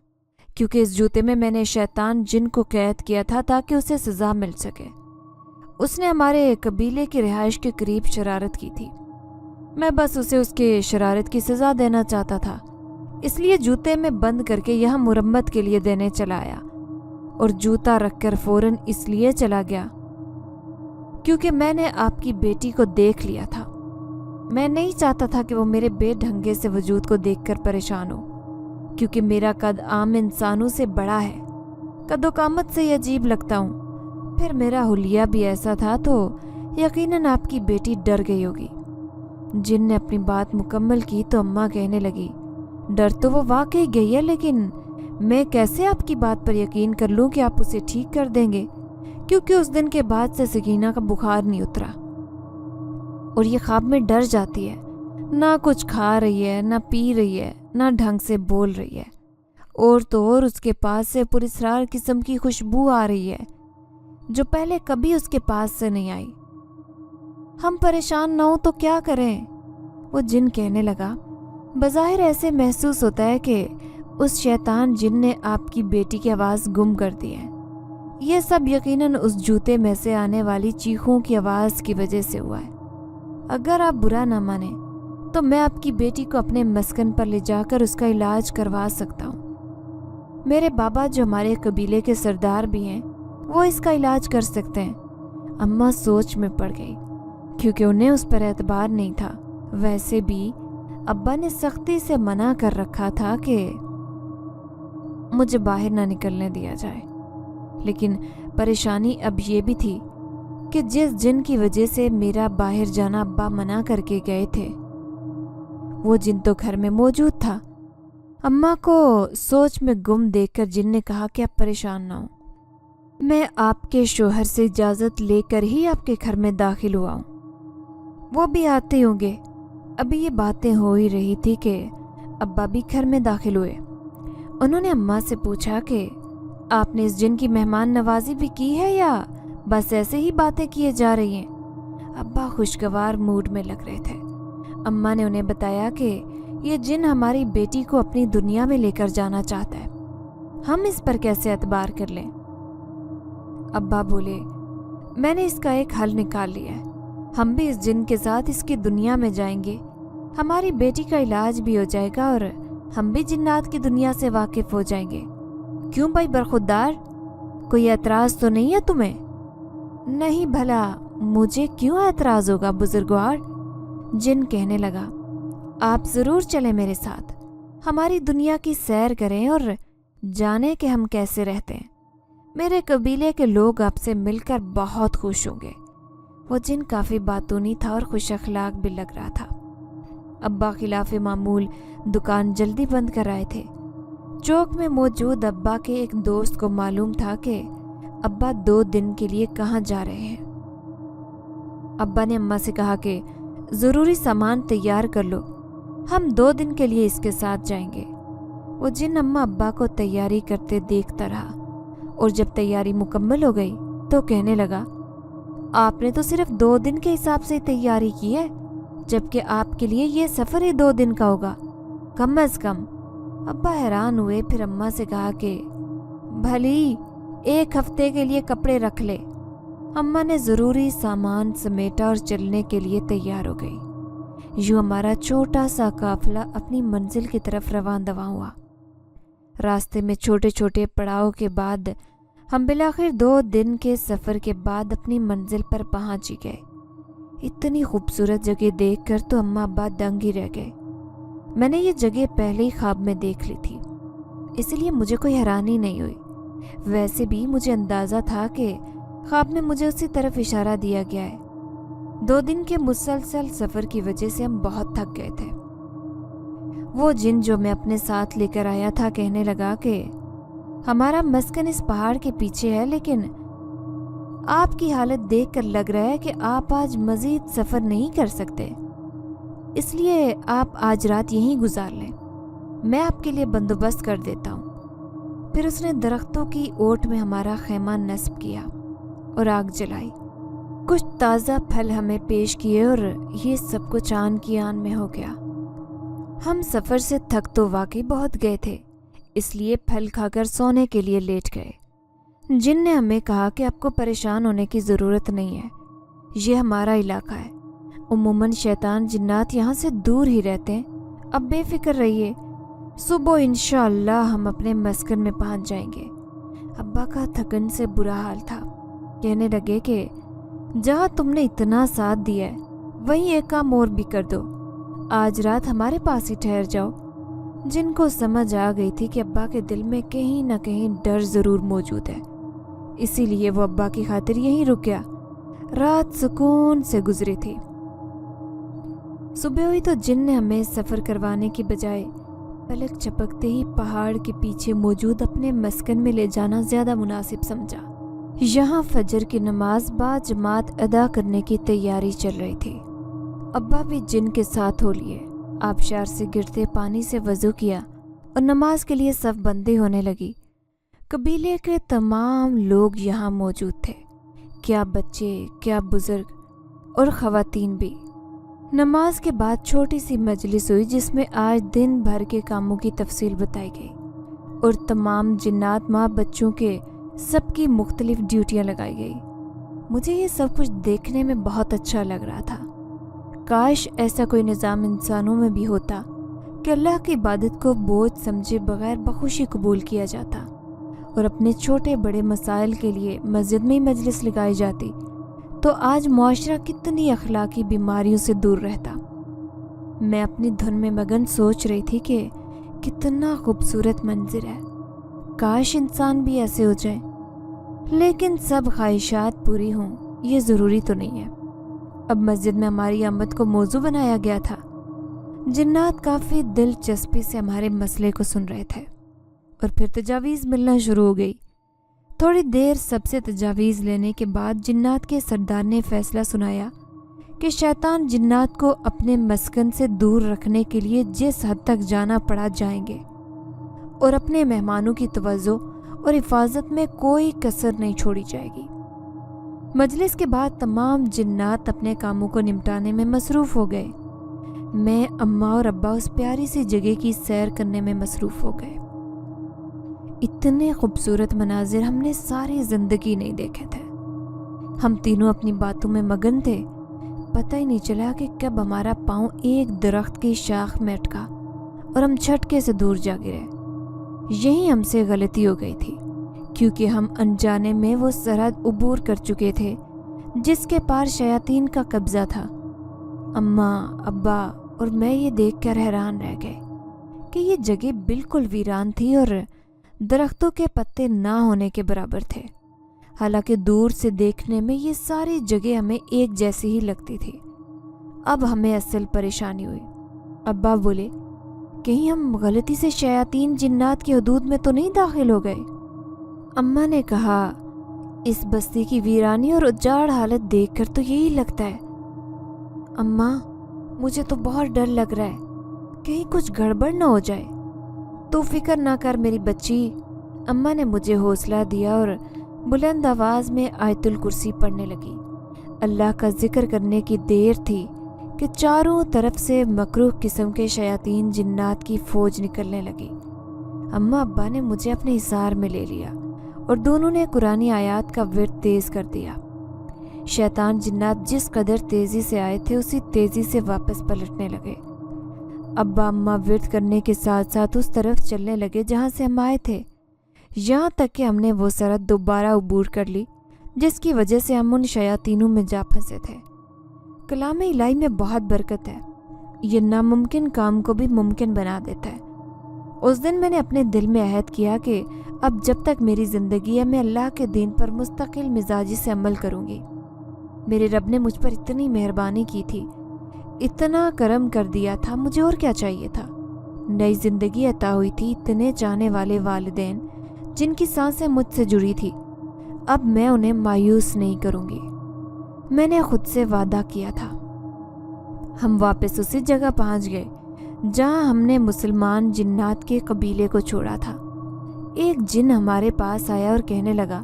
کیونکہ اس جوتے میں نے شیطان جن کو قید کیا تھا تاکہ اسے سزا مل سکے۔ اس نے ہمارے قبیلے کی رہائش کے قریب شرارت کی تھی، میں بس اسے اس کے شرارت کی سزا دینا چاہتا تھا، اس لیے جوتے میں بند کر کے یہاں مرمت کے لیے دینے چلا آیا اور جوتا رکھ کر فوراً اس لیے چلا گیا کیونکہ میں نے آپ کی بیٹی کو دیکھ لیا تھا۔ میں نہیں چاہتا تھا کہ وہ میرے بے ڈھنگے سے وجود کو دیکھ کر پریشان ہو کیونکہ میرا قد عام انسانوں سے بڑا ہے، قد و قامت سے عجیب لگتا ہوں، پھر میرا حلیہ بھی ایسا تھا تو یقیناً آپ کی بیٹی ڈر گئی ہوگی۔ جن نے اپنی بات مکمل کی تو اماں کہنے لگی، ڈر تو وہ واقعی گئی ہے لیکن मैं कैसे आपकी बात पर यकीन कर लूं कि आप उसे ठीक कर देंगे, क्योंकि उस दिन के बाद से सकीना का बुखार नहीं उतरा और ये ख्वाब में डर जाती है। ना कुछ खा रही है, ना पी रही है, ना ढंग से बोल रही है, और तो और उसके पास से पुरस्रार किस्म की खुशबू आ रही है जो पहले कभी उसके पास से नहीं आई। हम परेशान ना हो तो क्या करें? वो जिन कहने लगा, बज़ाहिर ऐसे महसूस होता है कि उस शैतान जिन ने आपकी बेटी की आवाज़ गुम कर दी है। ये सब यकीनन उस जूते में से आने वाली चीखों की आवाज़ की वजह से हुआ है। अगर आप बुरा ना माने तो मैं आपकी बेटी को अपने मस्कन पर ले जाकर उसका इलाज करवा सकता हूँ। मेरे बाबा जो हमारे कबीले के सरदार भी हैं, वो इसका इलाज कर सकते हैं। अम्मा सोच में पड़ गई, क्योंकि उन्हें उस पर एतबार नहीं था। वैसे भी अब्बा ने सख्ती से मना कर रखा था कि मुझे बाहर ना निकलने दिया जाए, लेकिन परेशानी अब ये भी थी कि जिस जिन की वजह से मेरा बाहर जाना अब्बा मना करके गए थे, वो जिन तो घर में मौजूद था। अम्मा को सोच में गुम देखकर जिन ने कहा कि आप परेशान ना हो, मैं आपके शोहर से इजाज़त लेकर ही आपके घर में दाखिल हुआ हूँ, वो भी आते होंगे। अभी ये बातें हो ही रही थी कि अब्बा भी घर में दाखिल हुए। उन्होंने अम्मा से पूछा कि आपने इस जिन की मेहमान नवाजी भी की है या बस ऐसे ही बातें किए जा रही हैं? अब्बा खुशगवार मूड में लग रहे थे। अम्मा ने उन्हें बताया कि ये जिन हमारी बेटी को अपनी दुनिया में लेकर जाना चाहता है, हम इस पर कैसे एतबार कर लें? अब्बा बोले, मैंने इसका एक हल निकाल लिया है। हम भी इस जिन के साथ इसकी दुनिया में जाएंगे, हमारी बेटी का इलाज भी हो जाएगा और हम भी जिन्नात की दुनिया से वाकिफ हो जाएंगे। क्यों भाई बरखुरदार, कोई एतराज़ तो नहीं है तुम्हें? नहीं भला, मुझे क्यों एतराज़ होगा बुजुर्गवार? जिन कहने लगा, आप ज़रूर चलें मेरे साथ, हमारी दुनिया की सैर करें और जानें कि हम कैसे रहते हैं। मेरे कबीले के लोग आपसे मिलकर बहुत खुश होंगे। वो जिन काफ़ी बातूनी था और खुश अखलाक भी लग रहा था। अब्बा खिलाफ मामूल दुकान जल्दी बंद कर आए थे। चौक में मौजूद अब्बा के एक दोस्त को मालूम था कि अब्बा 2 दिन के लिए कहाँ जा रहे हैं। अब्बा ने अम्मा से कहा कि ज़रूरी सामान तैयार कर लो, हम 2 दिन के लिए इसके साथ जाएंगे। वो जिन अम्मा अब्बा को तैयारी करते देखता रहा और जब तैयारी मुकम्मल हो गई तो कहने लगा, आपने तो सिर्फ 2 दिन के हिसाब से तैयारी की है, जबकि आपके लिए ये सफ़र ही 2 दिन का होगा कम अज़ कम। अब्बा हैरान हुए, फिर अम्मा से कहा कि भली 1 हफ्ते के लिए कपड़े रख ले। अम्मा ने ज़रूरी सामान समेटा और चलने के लिए तैयार हो गई। यूँ हमारा छोटा सा काफिला अपनी मंजिल की तरफ रवां दवां हुआ। रास्ते में छोटे छोटे पड़ाव के बाद हम बिलाखिर 2 दिन के सफ़र के बाद अपनी मंजिल पर पहुंच ही गए। इतनी खूबसूरत जगह देखकर तो अम्मा अब्बा दंग ही रह गए। मैंने ये जगह पहले ही ख्वाब में देख ली थी, इसलिए मुझे कोई हैरानी नहीं हुई। वैसे भी मुझे अंदाज़ा था कि ख्वाब में मुझे उसी तरफ इशारा दिया गया है। 2 दिन के मुसलसल सफ़र की वजह से हम बहुत थक गए थे। वो जिन जो मैं अपने साथ लेकर आया था कहने लगा कि हमारा मस्कन इस पहाड़ के पीछे है, लेकिन आपकी हालत देखकर लग रहा है कि आप आज मज़ीद सफ़र नहीं कर सकते, इसलिए आप आज रात यहीं गुजार लें, मैं आपके लिए बंदोबस्त कर देता हूँ। फिर उसने दरख्तों की ओट में हमारा खैमा नस्ब किया और आग जलाई। कुछ ताज़ा फल हमें पेश किए और ये सब कुछ आन की आन में हो गया। हम सफ़र से थक तो वाकई बहुत गए थे, इसलिए फल खाकर सोने के लिए लेट गए। जिन ने हमें कहा कि आपको परेशान होने की ज़रूरत नहीं है, ये हमारा इलाका है, उम्मूमन शैतान जिन्नात यहाँ से दूर ही रहते हैं, अब बेफिक्र रहिए, सुबह इंशाअल्लाह हम अपने मस्कन में पहुँच जाएंगे। अब्बा का थकन से बुरा हाल था। कहने लगे कि जहाँ तुमने इतना साथ दिया है वहीं एक काम और भी कर दो, आज रात हमारे पास ही ठहर जाओ। जिनको समझ आ गई थी कि अब्बा के दिल में कहीं न कहीं डर ज़रूर मौजूद है, इसीलिए वो अब्बा की खातिर यहीं रुक गया। रात सुकून से गुजरी थी। सुबह हुई तो जिन ने हमें सफ़र करवाने की बजाय पलक झपकते ही पहाड़ के पीछे मौजूद अपने मस्कन में ले जाना ज़्यादा मुनासिब समझा। यहाँ फजर की नमाज बाजमात अदा करने की तैयारी चल रही थी। अब्बा भी जिन के साथ हो लिए। आबशार से गिरते पानी से वज़ू किया और नमाज के लिए सफ बंदी होने लगी। कबीले के तमाम लोग यहाँ मौजूद थे, क्या बच्चे, क्या बुज़ुर्ग और ख़वातीन भी। नमाज के बाद छोटी सी मजलिस हुई जिसमें आज दिन भर के कामों की तफसील बताई गई और तमाम जिन्नात माँ बच्चों के सबकी मुख्तलिफ ड्यूटियाँ लगाई गई। मुझे ये सब कुछ देखने में बहुत अच्छा लग रहा था। काश ऐसा कोई निज़ाम इंसानों में भी होता कि अल्लाह की इबादत को बोझ समझे बगैर बखुशी कबूल किया जाता और अपने छोटे बड़े मसाइल के लिए मस्जिद में ही मजलिस लगाई जाती, तो आज मुआशरा कितनी अखलाकी बीमारियों से दूर रहता। मैं अपनी धुन में मगन सोच रही थी कि कितना खूबसूरत मंजर है, काश इंसान भी ऐसे हो जाए। लेकिन सब ख्वाहिशात पूरी हों ये ज़रूरी तो नहीं है। अब मस्जिद में हमारी आमद को मौजू बनाया गया था। जिन्नात काफ़ी दिलचस्पी से हमारे मसले को सुन रहे थे और फिर तजावीज़ मिलना शुरू हो गई। थोड़ी देर सबसे तजावीज़ लेने के बाद जिन्नात के सरदार ने फैसला सुनाया कि शैतान जिन्नात को अपने मस्कन से दूर रखने के लिए जिस हद तक जाना पड़ा जाएंगे और अपने मेहमानों की तवज्जो और हिफाजत में कोई कसर नहीं छोड़ी जाएगी। मजलिस के बाद तमाम जिन्नात अपने कामों को निपटाने में मसरूफ़ हो गए। मैं, अम्मा और अब्बा उस प्यारी सी जगह की सैर करने में मसरूफ़ हो गए। इतने खूबसूरत मनाजिर हमने सारी ज़िंदगी नहीं देखे थे। हम तीनों अपनी बातों में मगन थे। पता ही नहीं चला कि कब हमारा पाँव एक दरख्त की शाख में अटका और हम झटके से दूर जा गिरे। यही हमसे गलती हो गई थी, क्योंकि हम अनजाने में वो सरहद उबूर कर चुके थे जिसके पार शयातीन का कब्ज़ा था। अम्मा, अब्बा और मैं ये देखकर हैरान रह गए कि ये जगह बिल्कुल वीरान थी और दरख्तों के पत्ते ना होने के बराबर थे। हालांकि दूर से देखने में ये सारी जगह हमें एक जैसी ही लगती थी। अब हमें असल परेशानी हुई। अब्बा बोले, कहीं हम गलती से शयातीन जिन्नात की हदूद में तो नहीं दाखिल हो गए। अम्मा ने कहा, इस बस्ती की वीरानी और उजाड़ हालत देखकर तो यही लगता है। अम्मा, मुझे तो बहुत डर लग रहा है, कहीं कुछ गड़बड़ ना हो जाए। तो फिक्र ना कर मेरी बच्ची, अम्मा ने मुझे हौसला दिया और बुलंद आवाज़ में आयतुल कुर्सी पढ़ने लगी। अल्लाह का जिक्र करने की देर थी कि चारों तरफ से मकरूह किस्म के शयातीन जिन्नात की फ़ौज निकलने लगी। अम्मा अब्बा ने मुझे अपने हिसार में ले लिया और दोनों ने कुरानी आयात का विर्द तेज़ कर दिया। शैतान जिन्नात जिस कदर तेज़ी से आए थे उसी तेज़ी से वापस पलटने लगे। अब्बा अम्मा विर्द करने के साथ साथ उस तरफ चलने लगे जहाँ से हम आए थे, यहाँ तक कि हमने वो सरहद दोबारा उबूर कर ली जिसकी वजह से हम उन शयातीनों में जा फंसे थे। कलाम इलाही में बहुत बरकत है, ये नामुमकिन काम को भी मुमकिन बना देता है। उस दिन मैंने अपने दिल में अहद किया कि अब जब तक मेरी ज़िंदगी है मैं अल्लाह के दीन पर मुस्तकिल मिजाजी से अमल करूँगी। मेरे रब ने मुझ पर इतनी मेहरबानी की थी, इतना करम कर दिया था, मुझे और क्या चाहिए था। नई ज़िंदगी अता हुई थी, इतने चाहने वाले वालिदैन जिनकी सांसें मुझसे जुड़ी थी। अब मैं उन्हें मायूस नहीं करूँगी, मैंने खुद से वादा किया था। हम वापस उसी जगह पहुँच गए जहाँ हमने मुसलमान जिन्नात के कबीले को छोड़ा था। एक जिन हमारे पास आया और कहने लगा,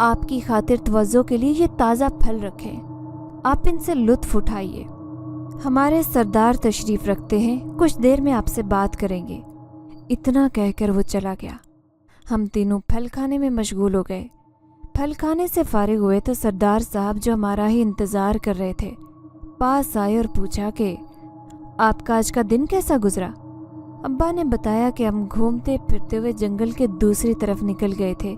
आपकी खातिर तवज्जो के लिए ये ताज़ा फल रखें, आप इनसे लुत्फ़ उठाइए। हमारे सरदार तशरीफ़ रखते हैं, कुछ देर में आपसे बात करेंगे। इतना कहकर वो चला गया। हम तीनों फल खाने में मशगूल हो गए। फल खाने से फारिग हुए तो सरदार साहब जो हमारा ही इंतज़ार कर रहे थे पास आए और पूछा कि आपका आज का दिन कैसा गुजरा। अब्बा ने बताया कि हम घूमते फिरते हुए जंगल के दूसरी तरफ निकल गए थे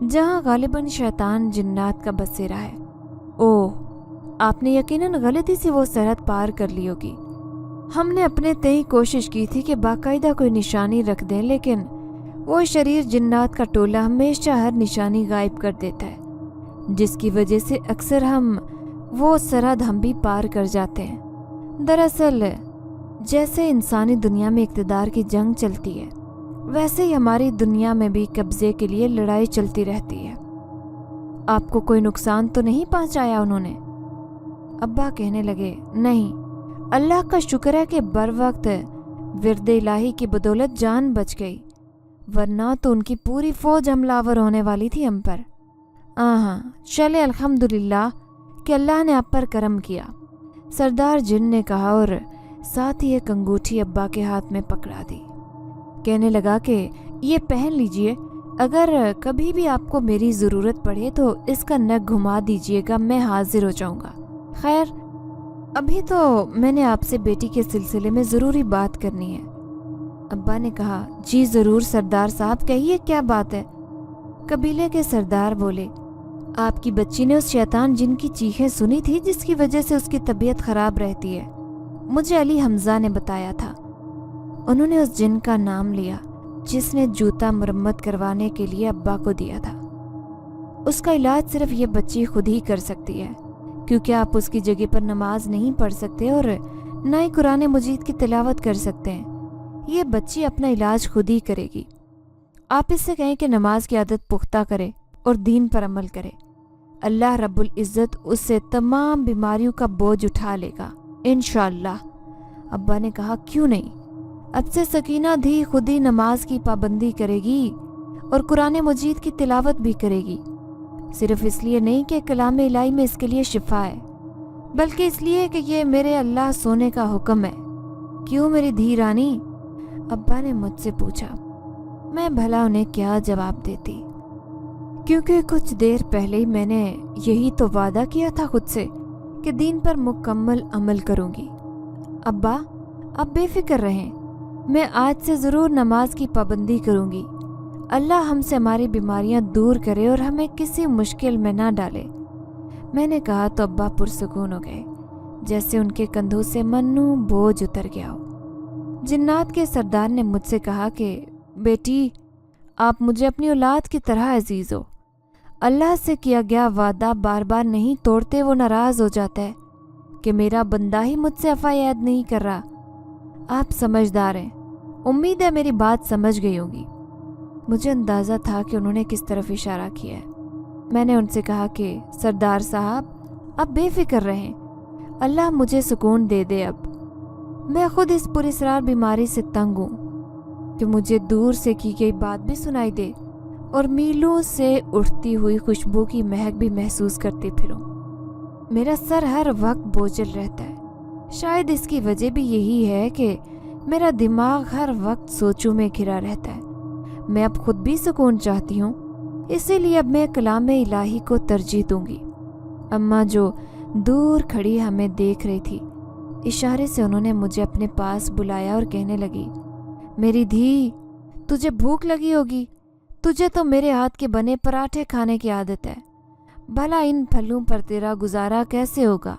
जहाँ गालिबन शैतान जिन्नात का बसेरा है। ओह, आपने यकीनन गलती से वो सरहद पार कर ली होगी। हमने अपने तय कोशिश की थी कि बाकायदा कोई निशानी रख दें, लेकिन वो शरीर जिन्नात का टोला हमेशा हर निशानी गायब कर देता है, जिसकी वजह से अक्सर वो सरहद हम भी पार कर जाते हैं। दरअसल جیسے انسانی دنیا میں اقتدار کی جنگ چلتی ہے، ویسے ہی ہماری دنیا میں بھی قبضے کے لیے لڑائی چلتی رہتی ہے۔ آپ کو کوئی نقصان تو نہیں پہنچایا انہوں نے؟ ابا کہنے لگے، نہیں، اللہ کا شکر ہے کہ بر وقت ورد الہی کی بدولت جان بچ گئی، ورنہ تو ان کی پوری فوج حملہ آور ہونے والی تھی ہم پر۔ ہاں، چلے الحمدللہ کہ اللہ نے آپ پر کرم کیا، سردار جن نے کہا، اور ساتھ ہی ایک انگوٹھی ابا کے ہاتھ میں پکڑا دی۔ کہنے لگا کہ یہ پہن لیجئے، اگر کبھی بھی آپ کو میری ضرورت پڑے تو اس کا نگ گھما دیجئے گا، میں حاضر ہو جاؤں گا۔ خیر، ابھی تو میں نے آپ سے بیٹی کے سلسلے میں ضروری بات کرنی ہے۔ ابا نے کہا، جی ضرور سردار صاحب، کہیے کیا بات ہے؟ قبیلے کے سردار بولے، آپ کی بچی نے اس شیطان جن کی چیخیں سنی تھی جس کی وجہ سے اس کی طبیعت خراب رہتی ہے، مجھے علی حمزہ نے بتایا تھا۔ انہوں نے اس جن کا نام لیا جس نے جوتا مرمت کروانے کے لیے ابا کو دیا تھا۔ اس کا علاج صرف یہ بچی خود ہی کر سکتی ہے، کیونکہ آپ اس کی جگہ پر نماز نہیں پڑھ سکتے اور نہ ہی قرآن مجید کی تلاوت کر سکتے ہیں۔ یہ بچی اپنا علاج خود ہی کرے گی۔ آپ اس سے کہیں کہ نماز کی عادت پختہ کرے اور دین پر عمل کرے، اللہ رب العزت اس سے تمام بیماریوں کا بوجھ اٹھا لے گا انشاءاللہ۔ ابا نے کہا، کیوں نہیں، اب سے سکینہ دھی خود ہی نماز کی پابندی کرے گی اور قرآن مجید کی تلاوت بھی کرے گی، صرف اس لیے نہیں کہ کلام الہی میں اس کے لیے شفا ہے، بلکہ اس لیے کہ یہ میرے اللہ سونے کا حکم ہے۔ کیوں میری دھی رانی؟ ابا نے مجھ سے پوچھا۔ میں بھلا انہیں کیا جواب دیتی، کیونکہ کچھ دیر پہلے ہی میں نے یہی تو وعدہ کیا تھا خود سے کہ دین پر مکمل عمل کروں گی۔ ابا، آپ بے فکر رہیں، میں آج سے ضرور نماز کی پابندی کروں گی۔ اللہ ہم سے ہماری بیماریاں دور کرے اور ہمیں کسی مشکل میں نہ ڈالے۔ میں نے کہا تو ابا پرسکون ہو گئے، جیسے ان کے کندھوں سے منو بوجھ اتر گیا ہو۔ جنات کے سردار نے مجھ سے کہا کہ بیٹی، آپ مجھے اپنی اولاد کی طرح عزیز ہو، اللہ سے کیا گیا وعدہ بار بار نہیں توڑتے، وہ ناراض ہو جاتا ہے کہ میرا بندہ ہی مجھ سے وفا یاد نہیں کر رہا۔ آپ سمجھدار ہیں، امید ہے میری بات سمجھ گئی ہوگی۔ مجھے اندازہ تھا کہ انہوں نے کس طرف اشارہ کیا ہے۔ میں نے ان سے کہا کہ سردار صاحب، اب بے فکر رہیں، اللہ مجھے سکون دے دے۔ اب میں خود اس پراسرار بیماری سے تنگ ہوں کہ مجھے دور سے کی گئی بات بھی سنائی دے اور میلوں سے اٹھتی ہوئی خوشبو کی مہک بھی محسوس کرتی پھروں۔ میرا سر ہر وقت بوجھل رہتا ہے، شاید اس کی وجہ بھی یہی ہے کہ میرا دماغ ہر وقت سوچوں میں گھرا رہتا ہے۔ میں اب خود بھی سکون چاہتی ہوں، اسی لیے اب میں کلام الہی کو ترجیح دوں گی۔ اماں جو دور کھڑی ہمیں دیکھ رہی تھی، اشارے سے انہوں نے مجھے اپنے پاس بلایا اور کہنے لگی، میری دھی، تجھے بھوک لگی ہوگی، تجھے تو میرے ہاتھ کے بنے پراٹھے کھانے کی عادت ہے، بھلا ان پھلوں پر تیرا گزارا کیسے ہوگا؟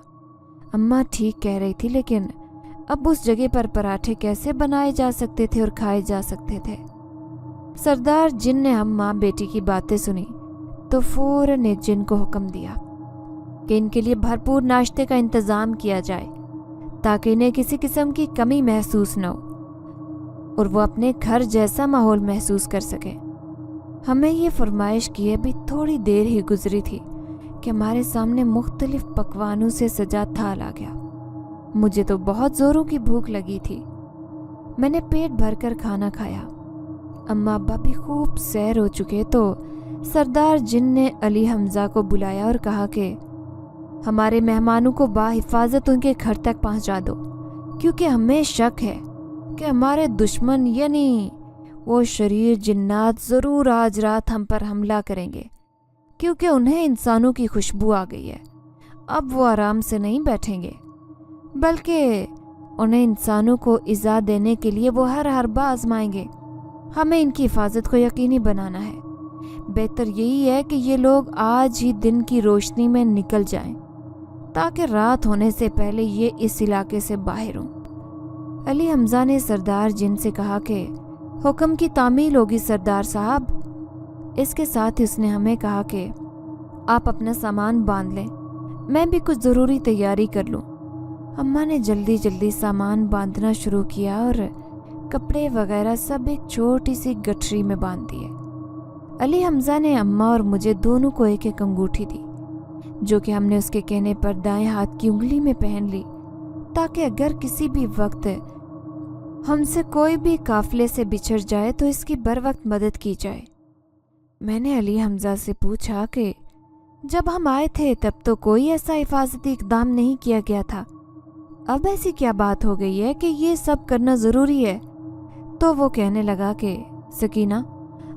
اماں ٹھیک کہہ رہی تھی، لیکن اب اس جگہ پر پراٹھے کیسے بنائے جا سکتے تھے اور کھائے جا سکتے تھے؟ سردار جن نے ہم ماں بیٹی کی باتیں سنی تو فوراً ایک جن کو حکم دیا کہ ان کے لیے بھرپور ناشتے کا انتظام کیا جائے تاکہ انہیں کسی قسم کی کمی محسوس نہ ہو اور وہ اپنے گھر جیسا ماحول محسوس کر سکیں۔ ہمیں یہ فرمائش کی ابھی تھوڑی دیر ہی گزری تھی کہ ہمارے سامنے مختلف پکوانوں سے سجا تھال آ گیا۔ مجھے تو بہت زوروں کی بھوک لگی تھی۔ میں نے پیٹ بھر کر کھانا کھایا۔ اماں ابا بھی خوب سیر ہو چکے تو سردار جن نے علی حمزہ کو بلایا اور کہا کہ ہمارے مہمانوں کو باحفاظت ان کے گھر تک پہنچا دو، کیونکہ ہمیں شک ہے کہ ہمارے دشمن یعنی وہ شریر جنات ضرور آج رات ہم پر حملہ کریں گے، کیونکہ انہیں انسانوں کی خوشبو آ گئی ہے۔ اب وہ آرام سے نہیں بیٹھیں گے، بلکہ انہیں انسانوں کو ایذا دینے کے لیے وہ ہر حربہ آزمائیں گے۔ ہمیں ان کی حفاظت کو یقینی بنانا ہے۔ بہتر یہی ہے کہ یہ لوگ آج ہی دن کی روشنی میں نکل جائیں تاکہ رات ہونے سے پہلے یہ اس علاقے سے باہر ہوں۔ علی حمزہ نے سردار جن سے کہا کہ حکم کی تعمیل ہوگی سردار صاحب۔ اس کے ساتھ اس نے ہمیں کہا کہ آپ اپنا سامان باندھ لیں، میں بھی کچھ ضروری تیاری کر لوں۔ अम्मा ने जल्दी जल्दी सामान बांधना शुरू किया और कपड़े वगैरह सब एक छोटी सी गठरी में बांध दिए। अली हमजा ने अम्मा और मुझे दोनों को एक एक अंगूठी दी, जो कि हमने उसके कहने पर दाएं हाथ की उंगली में पहन ली, ताकि अगर किसी भी वक्त हमसे कोई भी काफिले से बिछड़ जाए तो इसकी बर वक्त मदद की जाए। मैंने अली हमजा से पूछा कि जब हम आए थे तब तो कोई ऐसा हिफाजती इकदाम नहीं किया गया था, अब ऐसी क्या बात हो गई है कि ये सब करना ज़रूरी है? तो वो कहने लगा कि सकीना,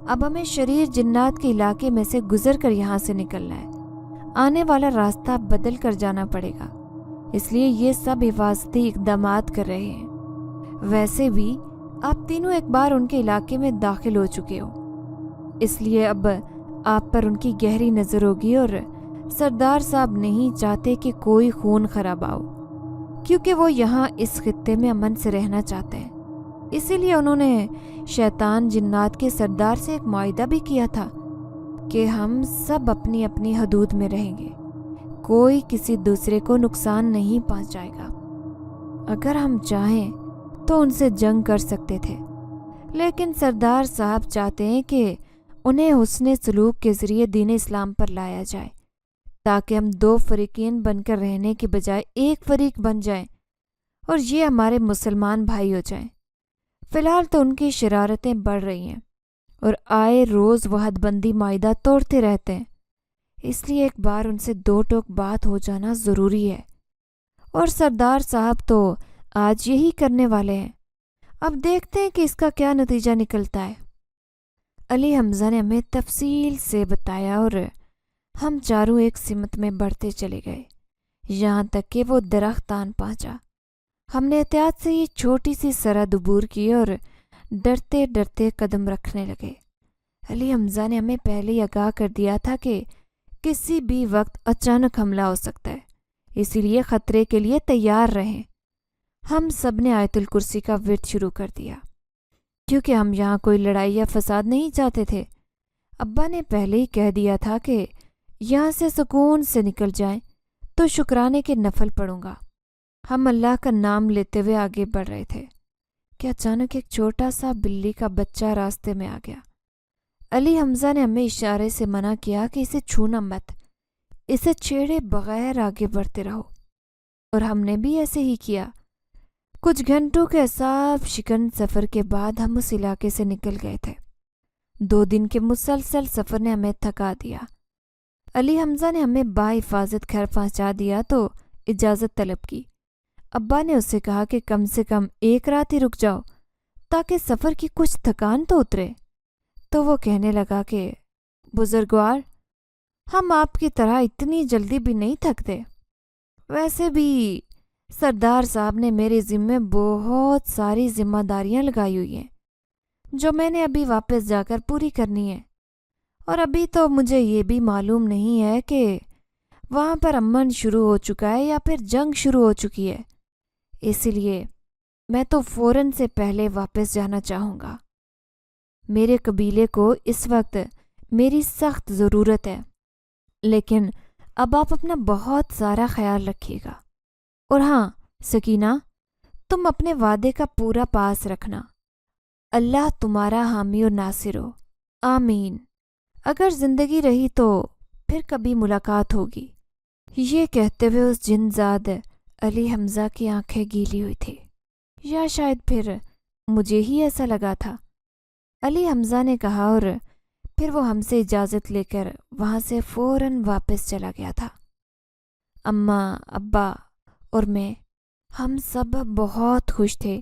अब हमें शरीर जिन्नात के इलाके में से गुजर कर यहाँ से निकलना है, आने वाला रास्ता बदल कर जाना पड़ेगा, इसलिए ये सब हिफाजती इकदामात कर रहे हैं। वैसे भी आप तीनों एक बार उनके इलाके में दाखिल हो चुके हो, इसलिए अब आप पर उनकी गहरी नज़र होगी और सरदार साहब नहीं चाहते कि कोई खून खराबा हो, क्योंकि वो यहाँ इस खित्ते में अमन से रहना चाहते हैं। इसीलिए उन्होंने शैतान जिन्नात के सरदार से एक मुआहिदा भी किया था कि हम सब अपनी अपनी हदूद में रहेंगे, कोई किसी दूसरे को नुकसान नहीं पहुँचाएगा। अगर हम चाहें तो उनसे जंग कर सकते थे, लेकिन सरदार साहब चाहते हैं कि उन्हें हुस्ने सलूक के ज़रिए दीन इस्लाम पर लाया जाए, ताकि हम दो फरीकीन बनकर रहने के बजाय एक फरीक बन जाएं और ये हमारे मुसलमान भाई हो जाएं। फ़िलहाल तो उनकी शरारतें बढ़ रही हैं और आए रोज़ वह हदबंदी माहिदा तोड़ते रहते हैं, इसलिए एक बार उनसे दो टोक बात हो जाना ज़रूरी है। और सरदार साहब तो आज यही करने वाले हैं। अब देखते हैं कि इसका क्या नतीजा निकलता है। अली हमजा ने हमें तफसील से बताया और हम चारों एक सिमत में बढ़ते चले गए, यहाँ तक कि वो दरख्त आन पहुँचा। हमने एहतियात से ये छोटी सी सरहद अबूर की और डरते डरते कदम रखने लगे। अली हमजा ने हमें पहले ही आगाह कर दिया था कि किसी भी वक्त अचानक हमला हो सकता है, इसीलिए ख़तरे के लिए तैयार रहें। हम सब ने आयतुल कुर्सी का विर्द शुरू कर दिया, क्योंकि हम यहाँ कोई लड़ाई या फसाद नहीं चाहते थे। अब्बा ने पहले ही कह दिया था कि यहाँ से सुकून से निकल जाएं तो शुक्राने के नफल पढ़ूंगा। हम अल्लाह का नाम लेते हुए आगे बढ़ रहे थे कि अचानक एक छोटा सा बिल्ली का बच्चा रास्ते में आ गया। अली हमजा ने हमें इशारे से मना किया कि इसे छूना मत, इसे छेड़े बगैर आगे बढ़ते रहो, और हमने भी ऐसे ही किया। कुछ घंटों के असाब शिकन सफ़र के बाद हम उस इलाके से निकल गए थे। 2 दिन के मुसलसल सफ़र ने हमें थका दिया। अली हमजा ने हमें बाहिफाजत घर पहुंचा दिया तो इजाज़त तलब की। अब्बा ने उससे कहा कि कम से कम एक रात ही रुक जाओ, ताकि सफ़र की कुछ थकान तो उतरे। तो वो कहने लगा कि बुजुर्गवार, हम आपकी तरह इतनी जल्दी भी नहीं थकते। वैसे भी सरदार साहब ने मेरे ज़िम्मे बहुत सारी जिम्मेदारियां लगाई हुई हैं, जो मैंने अभी वापस जाकर पूरी करनी है, और अभी तो मुझे ये भी मालूम नहीं है कि वहाँ पर अमन शुरू हो चुका है या फिर जंग शुरू हो चुकी है, इसलिए मैं तो फ़ौरन से पहले वापस जाना चाहूँगा। मेरे कबीले को इस वक्त मेरी सख्त ज़रूरत है, लेकिन अब आप अपना बहुत सारा ख्याल रखिएगा। और हाँ सकीना, तुम अपने वादे का पूरा पास रखना। अल्लाह तुम्हारा हामी और नासिर हो, आमीन। अगर ज़िंदगी रही तो फिर कभी मुलाकात होगी। ये कहते हुए उस जिनजाद अली हमजा की आंखें गीली हुई थी, या शायद फिर मुझे ही ऐसा लगा था। अली हमजा ने कहा और फिर वो हमसे इजाज़त लेकर वहाँ से फ़ौरन वापस चला गया था। अम्मा, अब्बा और मैं, हम सब बहुत खुश थे,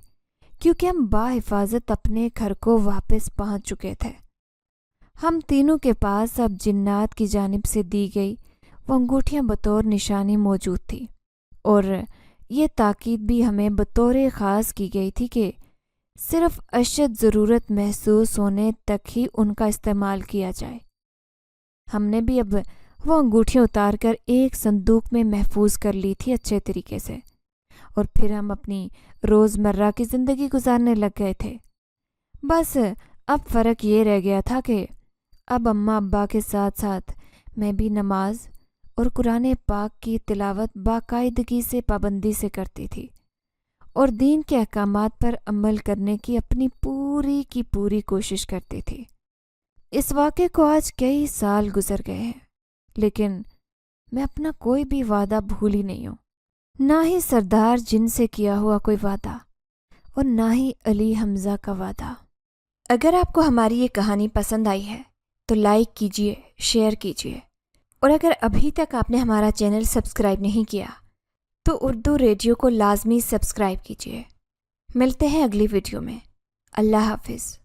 क्योंकि हम बाहिफाजत अपने घर को वापस पहुँच चुके थे। हम तीनों के पास अब जिन्नात की जानिब से दी गई वो अंगूठियाँ बतौर निशानी मौजूद थी, और ये ताकीद भी हमें बतौर ख़ास की गई थी कि सिर्फ़ अशद ज़रूरत महसूस होने तक ही उनका इस्तेमाल किया जाए। हमने भी अब वो अंगूठियाँ उतार कर एक संदूक में महफूज कर ली थी अच्छे तरीके से, और फिर हम अपनी रोज़मर्रा की ज़िंदगी गुजारने लग गए थे। बस अब फ़र्क ये रह गया था कि अब अम्मा अब्बा के साथ साथ मैं भी नमाज اور قرآن پاک کی تلاوت باقاعدگی سے پابندی سے کرتی تھی اور دین کے احکامات پر عمل کرنے کی اپنی پوری کی پوری کوشش کرتی تھی۔ اس واقعے کو آج کئی سال گزر گئے ہیں، لیکن میں اپنا کوئی بھی وعدہ بھولی نہیں ہوں، نہ ہی سردار جن سے کیا ہوا کوئی وعدہ اور نہ ہی علی حمزہ کا وعدہ۔ اگر آپ کو ہماری یہ کہانی پسند آئی ہے تو لائک کیجئے، شیئر کیجئے، اور اگر ابھی تک آپ نے ہمارا چینل سبسکرائب نہیں کیا تو اردو ریڈیو کو لازمی سبسکرائب کیجئے۔ ملتے ہیں اگلی ویڈیو میں۔ اللہ حافظ۔